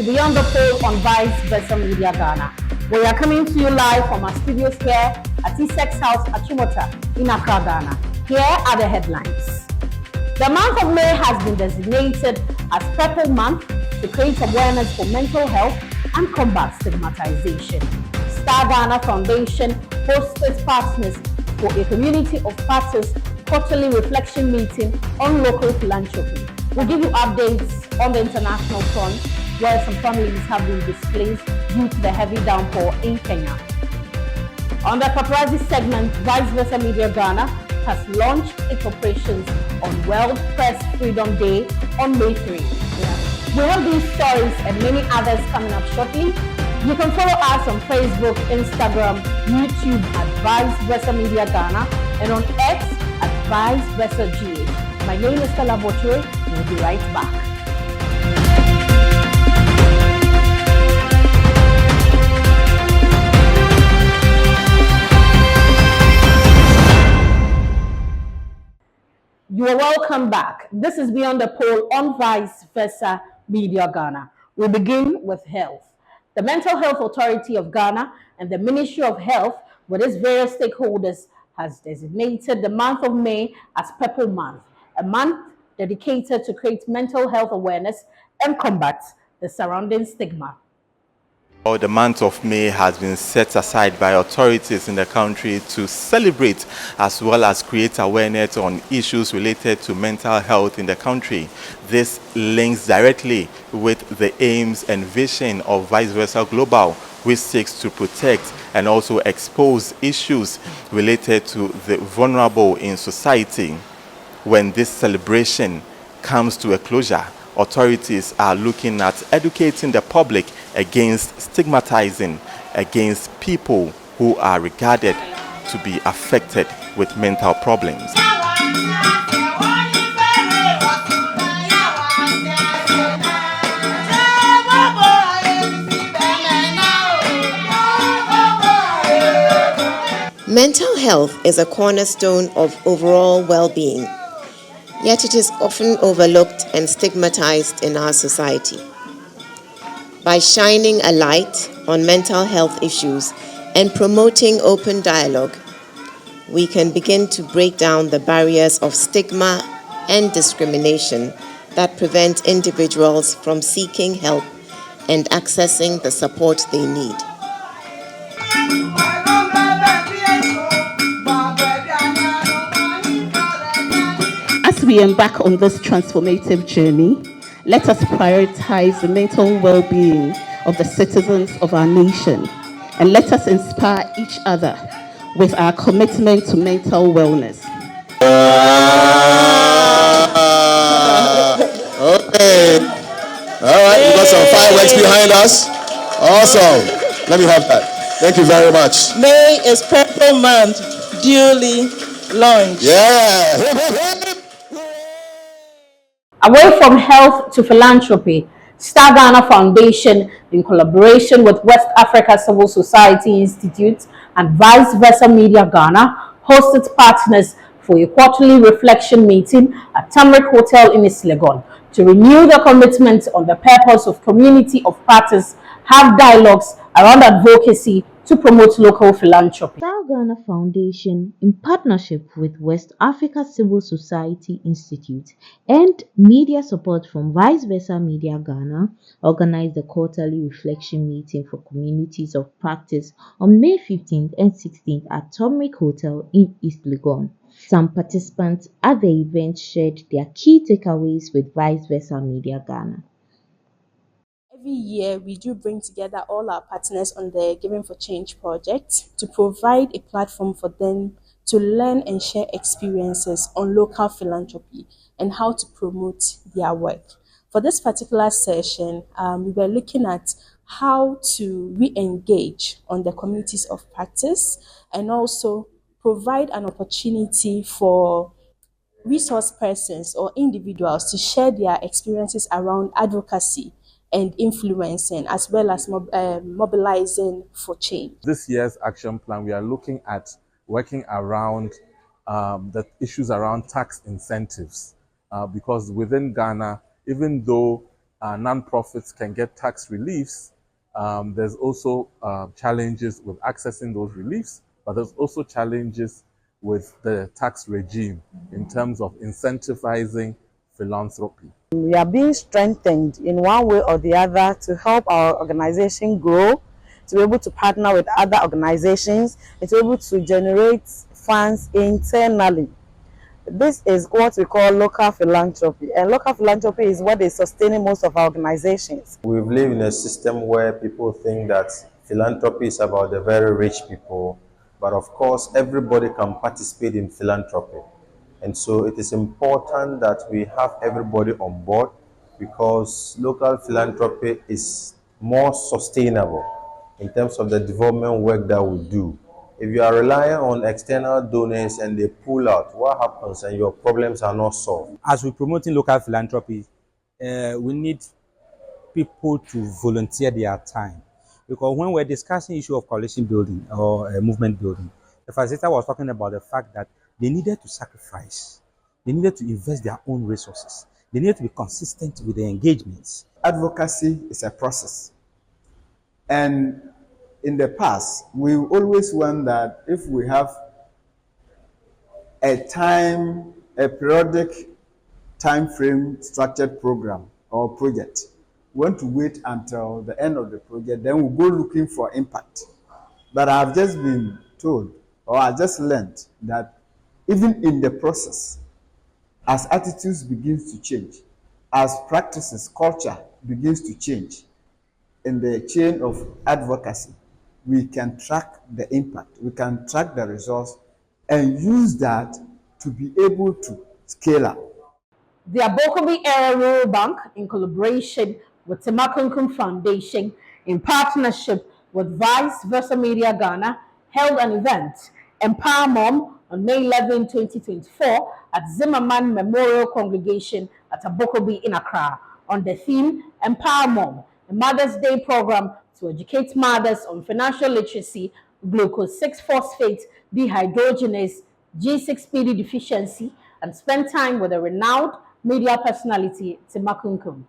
to Beyond the Pole on Vice Versa Media Ghana. We are coming to you live from our studios here at Essex House at Chumota in Accra, Ghana. Here are the headlines. The month of May has been designated as Purple Month to create awareness for mental health and combat stigmatization. Star Ghana Foundation hosts its partners for a community of partners quarterly reflection meeting on local philanthropy. We'll give you updates on the international front, where some families have been displaced due to the heavy downpour in Kenya. On the paparazzi segment, Vice Versa Media Ghana has launched its operations on World Press Freedom Day on May 3. We have these stories and many others coming up shortly. You can follow us on Facebook, Instagram, YouTube at Vice Versa Media Ghana and on X at Vice Versa GH. My name is Stella Botchway. We'll be right back. You are welcome back. This is Beyond the Pole on Vice Versa Media Ghana. We begin with health. The Mental Health Authority of Ghana and the Ministry of Health, with its various stakeholders, has designated the month of May as Purple Month, a month dedicated to create mental health awareness and combat the surrounding stigma. The month of May has been set aside by authorities in the country to celebrate as well as create awareness on issues related to mental health in the country. This links directly with the aims and vision of Vice Versa Global, which seeks to protect and also expose issues related to the vulnerable in society. When this celebration comes to a closure, authorities are looking at educating the public against stigmatizing against people who are regarded to be affected with mental problems. Mental health is a cornerstone of overall well-being, yet it is often overlooked and stigmatized in our society. By shining a light on mental health issues and promoting open dialogue, we can begin to break down the barriers of stigma and discrimination that prevent individuals from seeking help and accessing the support they need. As we embark on this transformative journey, let us prioritize the mental well-being of the citizens of our nation, and let us inspire each other with our commitment to mental wellness. Okay. All right, we got some fireworks behind us. Awesome. Let me have that. Thank you very much. May is Purple Month, duly launched. Yeah. Away from health to philanthropy, Star Ghana Foundation, in collaboration with West Africa Civil Society Institute and Vice Versa Media Ghana, hosts its partners for a quarterly reflection meeting at Tamrick Hotel in East Legon to renew the commitment on the purpose of community of partners, have dialogues around advocacy to promote local philanthropy. Star Ghana Foundation, in partnership with West Africa Civil Society Institute and media support from Vice Versa Media Ghana, organized the quarterly reflection meeting for communities of practice on May 15th and 16th at Tamrick Hotel in East Legon. Some participants at the event shared their key takeaways with Vice Versa Media Ghana. Every year, we do bring together all our partners on the Giving for Change project to provide a platform for them to learn and share experiences on local philanthropy and how to promote their work. For this particular session, we were looking at how to re-engage on the communities of practice and also provide an opportunity for resource persons or individuals to share their experiences around advocacy and influencing, as well as mobilizing for change. This year's action plan, we are looking at working around the issues around tax incentives, because within Ghana, even though non-profits can get tax reliefs, there's also challenges with accessing those reliefs, but there's also challenges with the tax regime in terms of incentivizing philanthropy. We are being strengthened in one way or the other to help our organization grow, to be able to partner with other organizations, and to be able to generate funds internally. This is what we call local philanthropy, and local philanthropy is what is sustaining most of our organizations. We live in a system where people think that philanthropy is about the very rich people, but of course everybody can participate in philanthropy. And so it is important that we have everybody on board, because local philanthropy is more sustainable in terms of the development work that we do. If you are relying on external donors and they pull out, what happens and your problems are not solved? As we're promoting local philanthropy, we need people to volunteer their time. Because when we're discussing issue of coalition building or movement building, the facilitator was talking about the fact that they needed to sacrifice. They needed to invest their own resources. They needed to be consistent with their engagements. Advocacy is a process. And in the past, we always want that if we have a periodic time frame structured program or project, we want to wait until the end of the project, then we'll go looking for impact. But I've just been told, or I just learned, that even in the process, as attitudes begins to change, as practices, culture begins to change in the chain of advocacy, we can track the impact, we can track the results, and use that to be able to scale up. The Abokobi Area Rural Bank, in collaboration with Temakunkum Foundation, in partnership with Vice Versa Media Ghana, held an event, Empower Mom, on May 11, 2024, at Zimmerman Memorial Congregation at Abokobi in Accra, on the theme Empower Mom, a Mother's Day program to educate mothers on financial literacy, glucose 6-phosphate dehydrogenase, G6PD deficiency, and spend time with a renowned media personality, Temakunkum.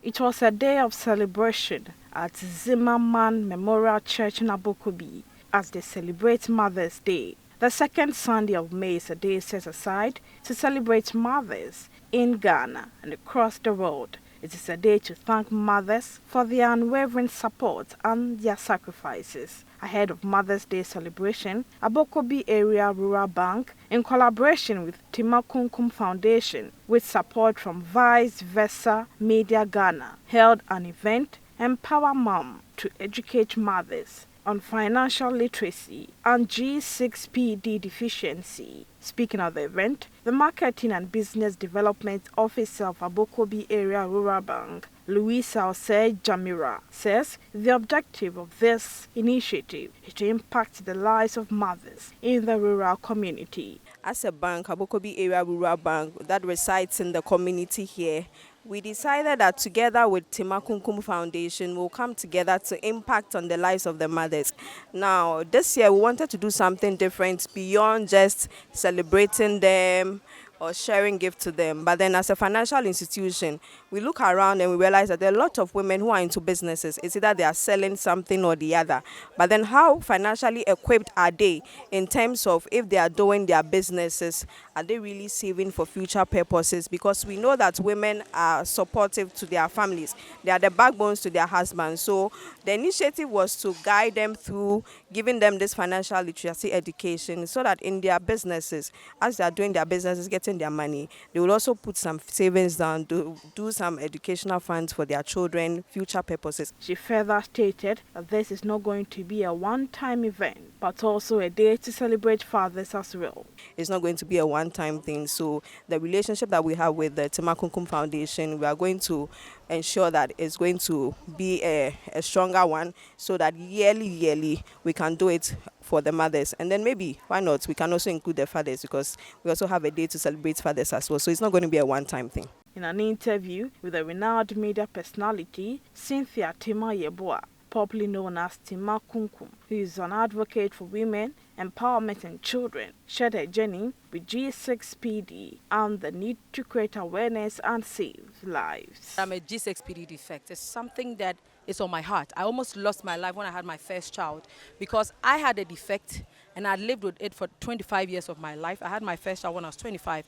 It was a day of celebration at Zimmerman Memorial Church in Abokobi as they celebrate Mother's Day. The second Sunday of May is a day set aside to celebrate mothers in Ghana and across the world. It is a day to thank mothers for their unwavering support and their sacrifices. Ahead of Mother's Day celebration, Abokobi Area Rural Bank, in collaboration with Temakunkum Foundation, with support from Vice Versa Media Ghana, held an event, Empower Mom, to educate mothers on financial literacy and G6PD deficiency. Speaking of the event, the Marketing and Business Development Officer of Abokobi Area Rural Bank, Louisa Osei Jamira, says the objective of this initiative is to impact the lives of mothers in the rural community. As a bank, Abokobi Area Rural Bank, that resides in the community here, we decided that together with Temakunkum Foundation, we'll come together to impact on the lives of the mothers. Now, this year we wanted to do something different beyond just celebrating them or sharing gifts to them. But then as a financial institution, we look around and we realize that there are a lot of women who are into businesses. It's either they are selling something or the other. But then how financially equipped are they in terms of if they are doing their businesses, are they really saving for future purposes? Because we know that women are supportive to their families. They are the backbones to their husbands. So the initiative was to guide them through giving them this financial literacy education so that in their businesses, as they are doing their businesses, getting their money, they will also put some savings down to do some educational funds for their children, future purposes. She further stated that this is not going to be a one-time event, but also a day to celebrate fathers as well. It's not going to be a one-time thing. So the relationship that we have with the Temakunkum Foundation, we are going to ensure that it's going to be a stronger one so that yearly we can do it for the mothers. And then maybe, why not, we can also include the fathers because we also have a day to celebrate fathers as well. So it's not going to be a one-time thing. In an interview with a renowned media personality, Cynthia Tima Yeboah, popularly known as Temakunkum, who is an advocate for women empowerment in children, shared her journey with G6PD and the need to create awareness and save lives. I'm a G6PD defect. It's something that is on my heart. I almost lost my life when I had my first child because I had a defect and I lived with it for 25 years of my life. I had my first child when I was 25.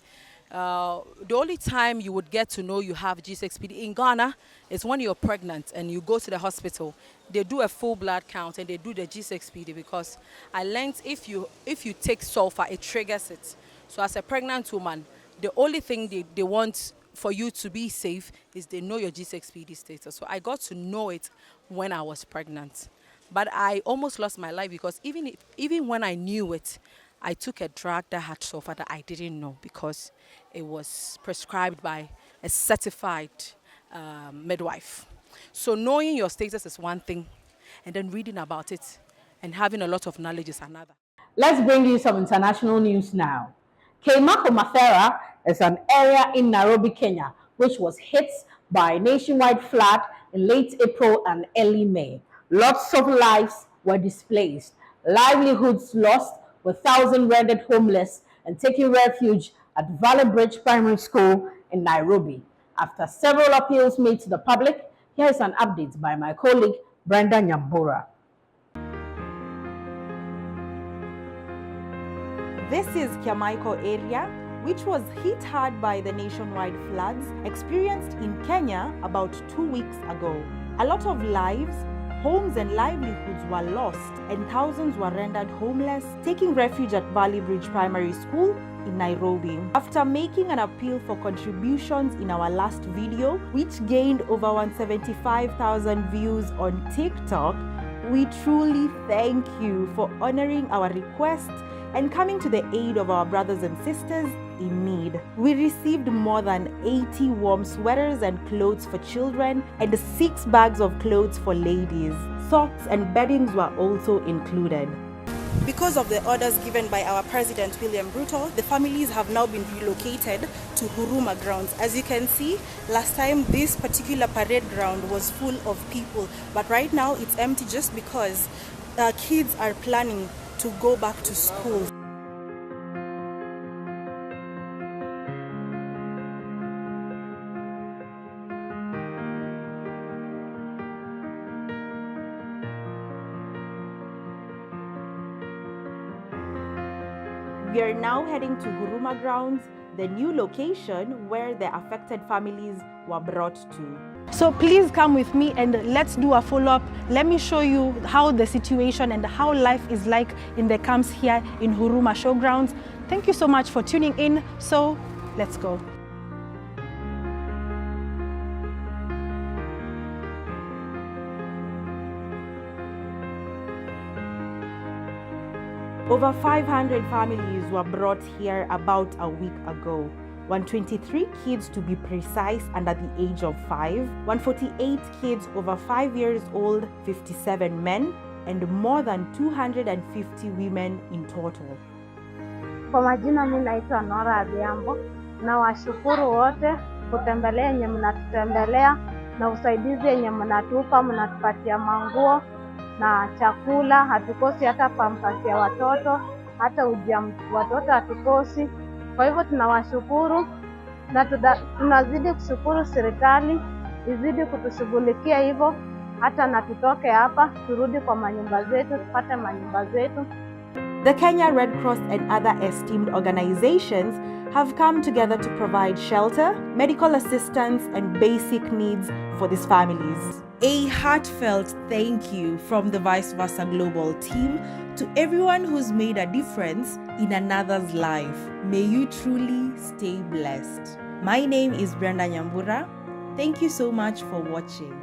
The only time you would get to know you have G6PD in Ghana is when you're pregnant and you go to the hospital. They do a full blood count and they do the G6PD because I learned if you take sulfur, it triggers it. So as a pregnant woman, the only thing they want for you to be safe is they know your G6PD status. So I got to know it when I was pregnant. But I almost lost my life because even when I knew it, I took a drug that had sulfur that I didn't know because it was prescribed by a certified midwife. So knowing your status is one thing, and then reading about it and having a lot of knowledge is another. Let's bring you some international news now. Mathera is an area in Nairobi, Kenya, which was hit by a nationwide flood in late April and early May. Lots of lives were displaced, livelihoods lost, with thousands rendered homeless and taking refuge at Valley Bridge Primary School in Nairobi. After several appeals made to the public, here is an update by my colleague Brenda Nyambura. This is Kiamaiko area, which was hit hard by the nationwide floods experienced in Kenya about 2 weeks ago. A lot of lives, homes and livelihoods were lost and thousands were rendered homeless, taking refuge at Valley Bridge Primary School in Nairobi. After making an appeal for contributions in our last video, which gained over 175,000 views on TikTok, we truly thank you for honoring our request and coming to the aid of our brothers and sisters in need. We received more than 80 warm sweaters and clothes for children and 6 bags of clothes for ladies. Socks and beddings were also included. Because of the orders given by our President William Ruto, the families have now been relocated to Huruma grounds. As you can see, last time this particular parade ground was full of people, but right now it's empty just because kids are planning to go back to school. We are now heading to Huruma grounds, the new location where the affected families were brought to. So please come with me and let's do a follow-up. Let me show you how the situation and how life is like in the camps here in Huruma Showgrounds. Thank you so much for tuning in. So let's go. Over 500 families were brought here about a week ago. 123 kids to be precise under the age of 5, 148 kids over 5 years old, 57 men, and more than 250 women in total. Kwa majina mimi naitwa Nora Adhiambo, na washukuru wote kutembelea yenye mnatutembelea na usaidizi yenye mnatupa, mnatupatia manguo na chakula, hatukosi hata pampasi ya watoto, hata ujia watoto hatukosi. Kwa hivyo tunawashukuru na tunazidi kushukuru serikali izidi kutushughulikia hivyo hata na tutoke hapa turudi kwa manyumba zetu, tupate manyumba zetu. The Kenya Red Cross and other esteemed organizations have come together to provide shelter, medical assistance, and basic needs for these families. A heartfelt thank you from the Vice Versa Global team to everyone who's made a difference in another's life. May you truly stay blessed. My name is Brenda Nyambura. Thank you so much for watching.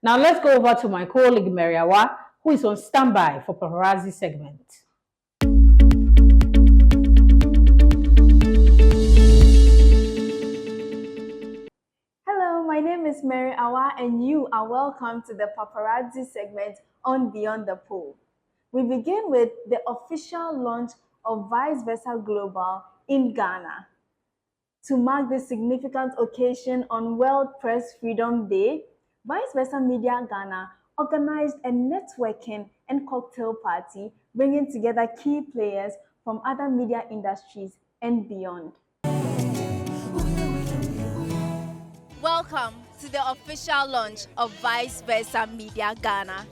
Now let's go over to my colleague Awah, who is on standby for paparazzi segment. Hello, my name is Awah, and you are welcome to the paparazzi segment on Beyond the Pole. We begin with the official launch of Vice Versa Global in Ghana. To mark this significant occasion on World Press Freedom Day, Vice Versa Media Ghana organized a networking and cocktail party, bringing together key players from other media industries and beyond. Welcome to the official launch of Vice Versa Media Ghana.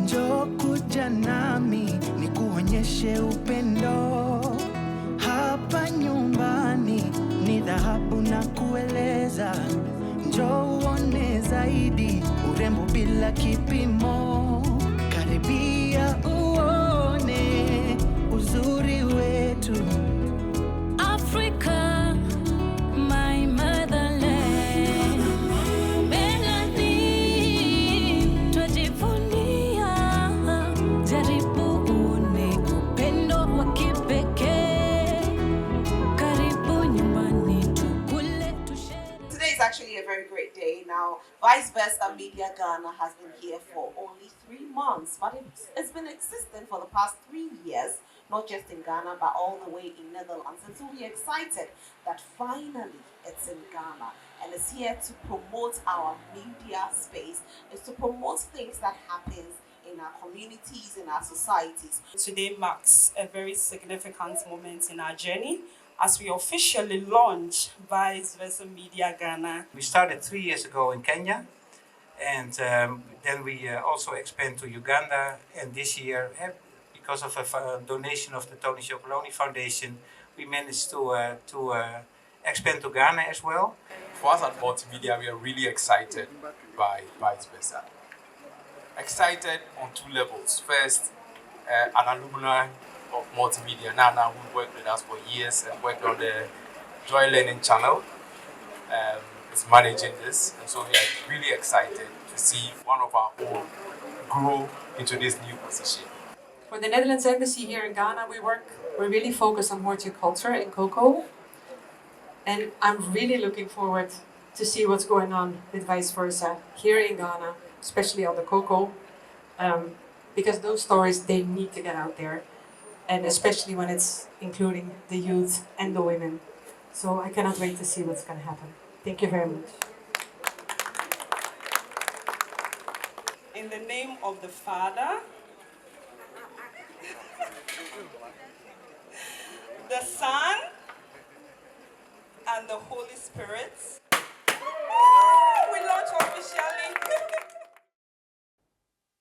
Njoo kuja nami nikuonyeshe upendo hapa nyumbani ni dhahabu na kueleza. Njoo uone zaidi urembo bila kipimo. Karibia uone uzuri wetu. Africa, my motherland. Melanin, twajivunia. Jaribu uone upendo wa kipekee. Karibu nyumbani tukule tushare. Today is actually a very great day. Now, Vice Versa Media Ghana has been here for only 3 months, but it's been existing for the past 3 years, not just in Ghana, but all the way in Netherlands. And so we're excited that finally it's in Ghana and it's here to promote our media space. It's to promote things that happens in our communities, in our societies. Today marks a very significant moment in our journey as we officially launch Vice Versa Media Ghana. We started 3 years ago in Kenya, and then we also expand to Uganda, and this year, because of a donation of the Tony Chocolonely Foundation, we managed to expand to Ghana as well. For us at Multimedia, we are really excited by Vice Versa. Excited on 2 levels. First, an alumni of Multimedia, Naana, who worked with us for years and worked on the Joy Learning channel, is managing this. And so we are really excited to see one of our own grow into this new position. For the Netherlands Embassy here in Ghana, we're really focused on horticulture and cocoa. And I'm really looking forward to see what's going on with Vice Versa here in Ghana, especially on the cocoa, because those stories, they need to get out there. And especially when it's including the youth and the women. So I cannot wait to see what's going to happen. Thank you very much. In the name of the Father, the Son, and the Holy Spirit, we launch officially.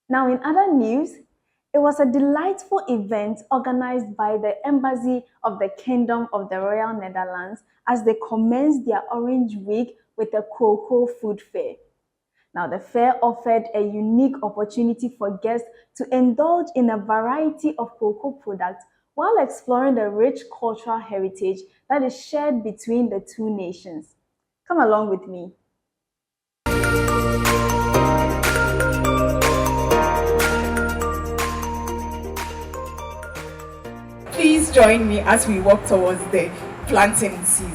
Now, in other news, it was a delightful event organized by the Embassy of the Kingdom of the Royal Netherlands as they commenced their Orange Week with a Kweku food fair. Now, the fair offered a unique opportunity for guests to indulge in a variety of Kweku products while exploring the rich cultural heritage that is shared between the two nations. Come along with me. Please join me as we walk towards the planting season.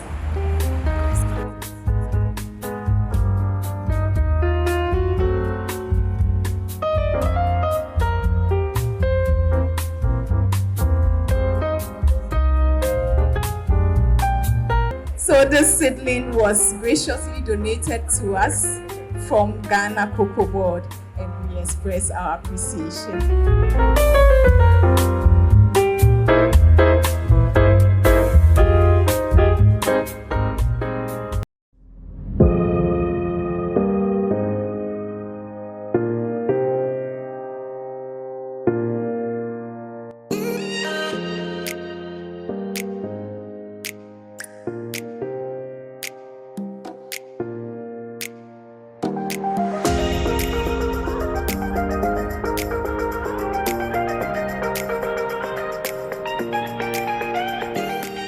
So this seedling was graciously donated to us from Ghana Cocoa Board, and we express our appreciation.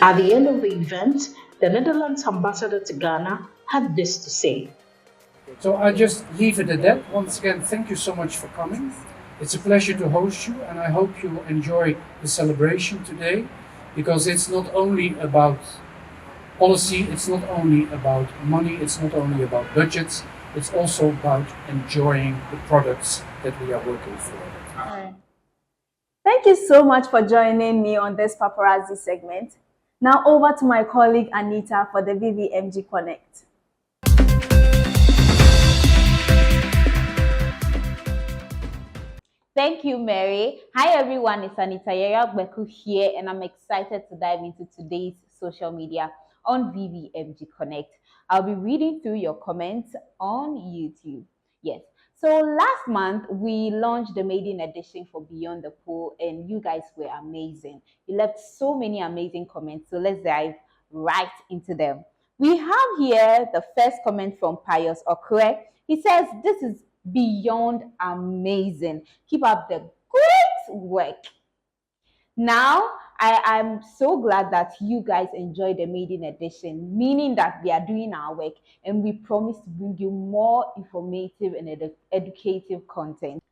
At the end of the event, the Netherlands ambassador to Ghana had this to say. So I just leave it at that. Once again, thank you so much for coming. It's a pleasure to host you, and I hope you enjoy the celebration today, because it's not only about policy, it's not only about money, it's not only about budgets, it's also about enjoying the products that we are working for. Thank you so much for joining me on this paparazzi segment. Now over to my colleague Anita for the VVMG Connect. Thank you, Mary. Hi, everyone. It's Anita, Yayra, Gbeku here, and I'm excited to dive into today's social media on VVMG Connect. I'll be reading through your comments on YouTube. Yes. So last month, we launched the maiden edition for Beyond the Pool, and you guys were amazing. You left so many amazing comments, so let's dive right into them. We have here the first comment from Pius Okwe. He says, "This is beyond amazing. Keep up the great work." Now, I'm so glad that you guys enjoyed the maiden edition, meaning that we are doing our work and we promise to bring you more informative and educative content.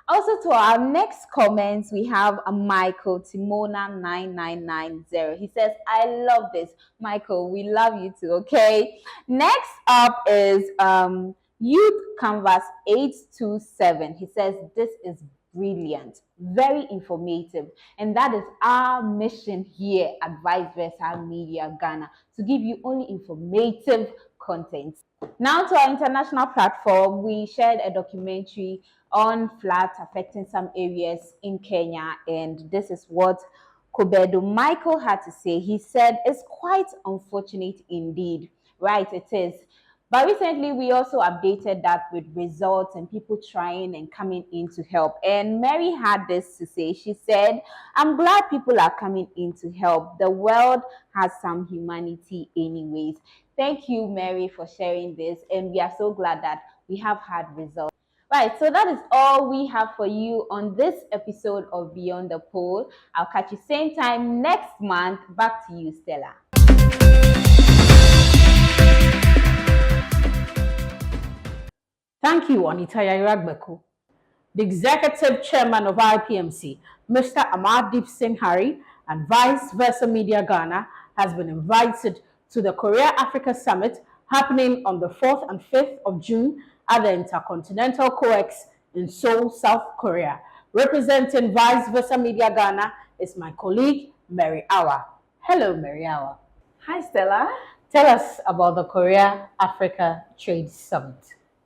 Also, to our next comments, we have a Michael Timona 9990. He says, "I love this." Michael, we love you too, okay? Next up is Youth Canvas 827. He says, "This is brilliant, very informative, and that is our mission here at Vice Versa Media Ghana, to give you only informative content." Now to our international platform, we shared a documentary on floods affecting some areas in Kenya, and this is what Kobedo Michael had to say. He said, "It's quite unfortunate indeed." Right, it is. But recently, we also updated that with results and people trying and coming in to help. And Mary had this to say. She said, "I'm glad people are coming in to help. The world has some humanity anyways." Thank you, Mary, for sharing this. And we are so glad that we have had results. Right, so that is all we have for you on this episode of Beyond the Pole. I'll catch you same time next month. Back to you, Stella. Thank you, Anita, Yayra, Gbeku. The Executive Chairman of IPMC, Mr. Amardeep Singh Hari, and Vice Versa Media Ghana has been invited to the Korea-Africa Summit happening on the 4th and 5th of June at the Intercontinental COEX in Seoul, South Korea. Representing Vice Versa Media Ghana is my colleague, Mary Awah. Hello, Mary Awah. Hi, Stella. Tell us about the Korea-Africa Trade Summit.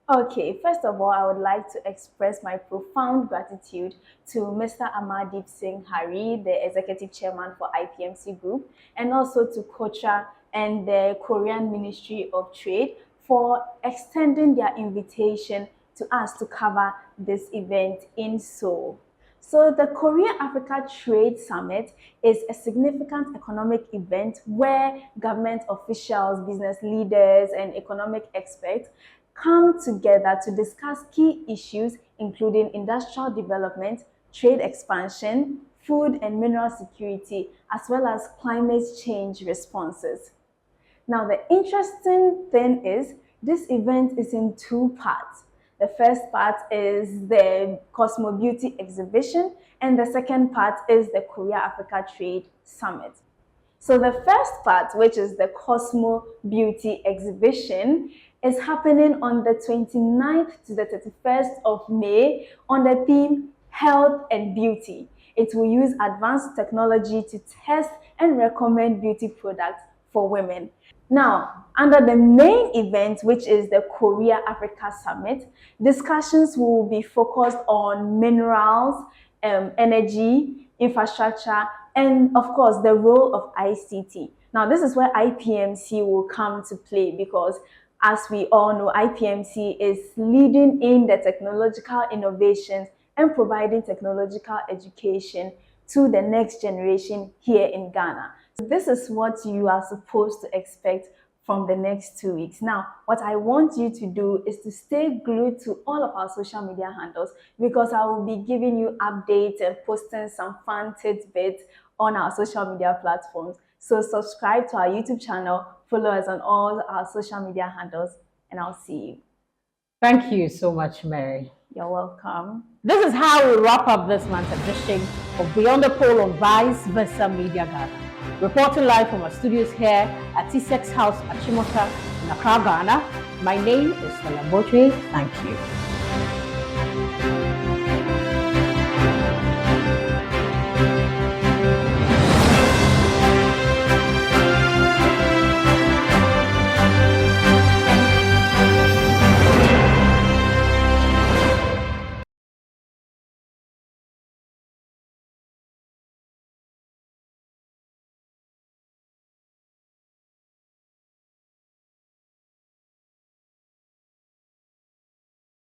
Okay, first of all, I would like to express my profound gratitude to Mr. Amardeep Singh Hari, the Executive Chairman for IPMC Group, and also to KOTRA and the Korean Ministry of Trade for extending their invitation to us to cover this event in Seoul. So the Korea-Africa Trade Summit is a significant economic event where government officials, business leaders, and economic experts come together to discuss key issues including industrial development, trade expansion, food and mineral security, as well as climate change responses. Now, the interesting thing is this event is in two parts. The first part is the Cosmo Beauty exhibition, and the second part is the Korea-Africa Trade Summit. So the first part, which is the Cosmo Beauty exhibition, is happening on the 29th to the 31st of May on the theme Health and Beauty. It will use advanced technology to test and recommend beauty products for women. Now, under the main event, which is the Korea-Africa Summit, discussions will be focused on minerals, energy, infrastructure, and of course, the role of ICT. Now, this is where IPMC will come to play because, as we all know, IPMC is leading in the technological innovations and providing technological education to the next generation here in Ghana. So this is what you are supposed to expect from the next 2 weeks. Now, what I want you to do is to stay glued to all of our social media handles because I will be giving you updates and posting some fun tidbits on our social media platforms. So subscribe to our YouTube channel, follow us on all our social media handles, and I'll see you. Thank you so much, Mary. You're welcome. This is how we wrap up this month's edition of Beyond the Pole on Vice Versa Media Ghana. Reporting live from our studios here at T6 House at Chimota in Accra, Ghana. My name is Stella Botchway. Thank you.